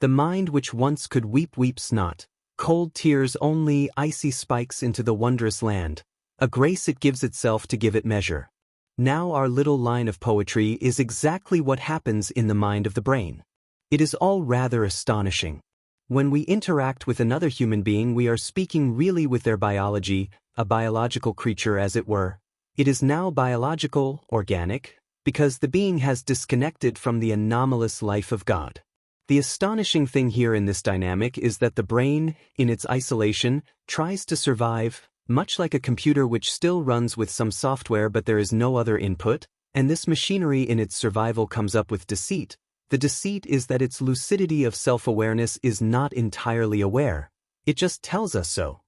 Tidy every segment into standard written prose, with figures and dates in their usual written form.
The mind which once could weep weeps not, cold tears only icy spikes into the wondrous land, a grace it gives itself to give it measure. Now our little line of poetry is exactly what happens in the mind of the brain. It is all rather astonishing. When we interact with another human being, we are speaking really with their biology, a biological creature as it were. It is now biological, organic, because the being has disconnected from the anomalous life of God. The astonishing thing here in this dynamic is that the brain, in its isolation, tries to survive, much like a computer which still runs with some software but there is no other input, and this machinery in its survival comes up with deceit. The deceit is that its lucidity of self-awareness is not entirely aware. It just tells us so.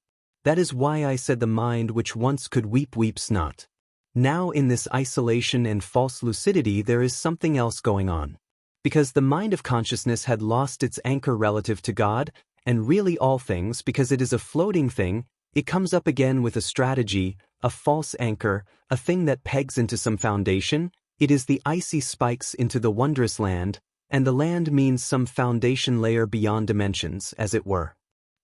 That is why I said the mind which once could weep weeps not. Now in this isolation and false lucidity there is something else going on. Because the mind of consciousness had lost its anchor relative to God, and really all things, because it is a floating thing, it comes up again with a strategy, a false anchor, a thing that pegs into some foundation. It is the icy spikes into the wondrous land, and the land means some foundation layer beyond dimensions, as it were.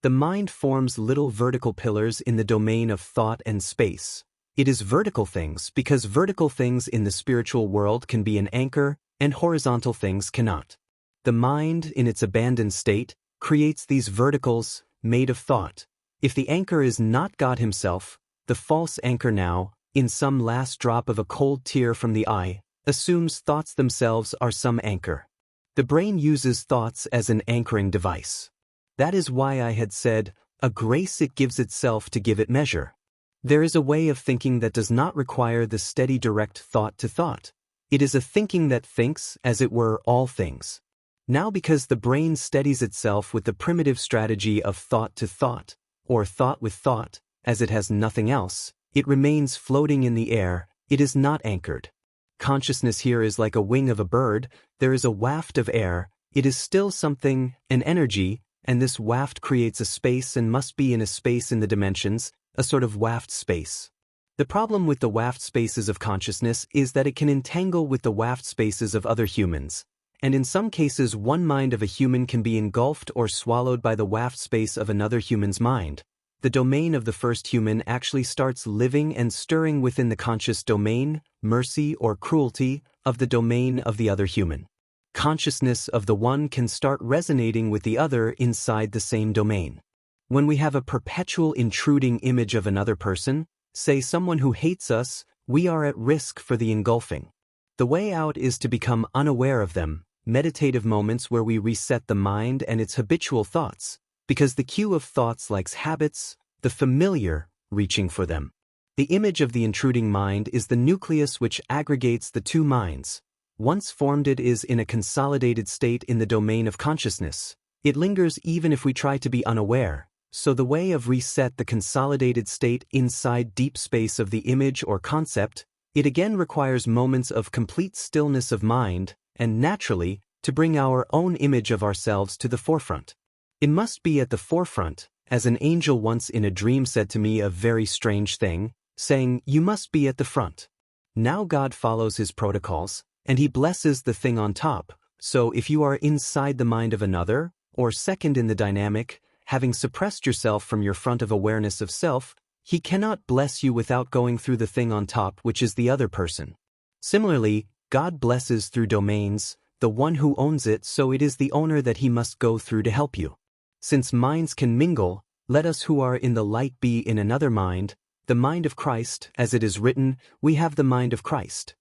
The mind forms little vertical pillars in the domain of thought and space. It is vertical things because vertical things in the spiritual world can be an anchor, and horizontal things cannot. The mind, in its abandoned state, creates these verticals, made of thought. If the anchor is not God himself, the false anchor now, in some last drop of a cold tear from the eye, assumes thoughts themselves are some anchor. The brain uses thoughts as an anchoring device. That is why I had said, a grace it gives itself to give it measure. There is a way of thinking that does not require the steady direct thought to thought. It is a thinking that thinks, as it were, all things. Now because the brain steadies itself with the primitive strategy of thought to thought, or thought with thought, as it has nothing else, it remains floating in the air, it is not anchored. Consciousness here is like a wing of a bird, there is a waft of air, it is still something, an energy, and this waft creates a space and must be in a space in the dimensions, a sort of waft space. The problem with the waft spaces of consciousness is that it can entangle with the waft spaces of other humans, and in some cases one mind of a human can be engulfed or swallowed by the waft space of another human's mind. The domain of the first human actually starts living and stirring within the conscious domain, mercy or cruelty, of the domain of the other human. Consciousness of the one can start resonating with the other inside the same domain. When we have a perpetual intruding image of another person, say someone who hates us, we are at risk for the engulfing. The way out is to become unaware of them, meditative moments where we reset the mind and its habitual thoughts, because the cue of thoughts likes habits, the familiar, reaching for them. The image of the intruding mind is the nucleus which aggregates the two minds. Once formed, it is in a consolidated state in the domain of consciousness. It lingers even if we try to be unaware. So the way of reset the consolidated state inside deep space of the image or concept, it again requires moments of complete stillness of mind, and naturally, to bring our own image of ourselves to the forefront. It must be at the forefront, as an angel once in a dream said to me a very strange thing, saying, "You must be at the front." Now God follows his protocols, and he blesses the thing on top, so if you are inside the mind of another, or second in the dynamic, having suppressed yourself from your front of awareness of self, he cannot bless you without going through the thing on top, which is the other person. Similarly, God blesses through domains, the one who owns it, so it is the owner that he must go through to help you. Since minds can mingle, let us who are in the light be in another mind, the mind of Christ, as it is written, we have the mind of Christ.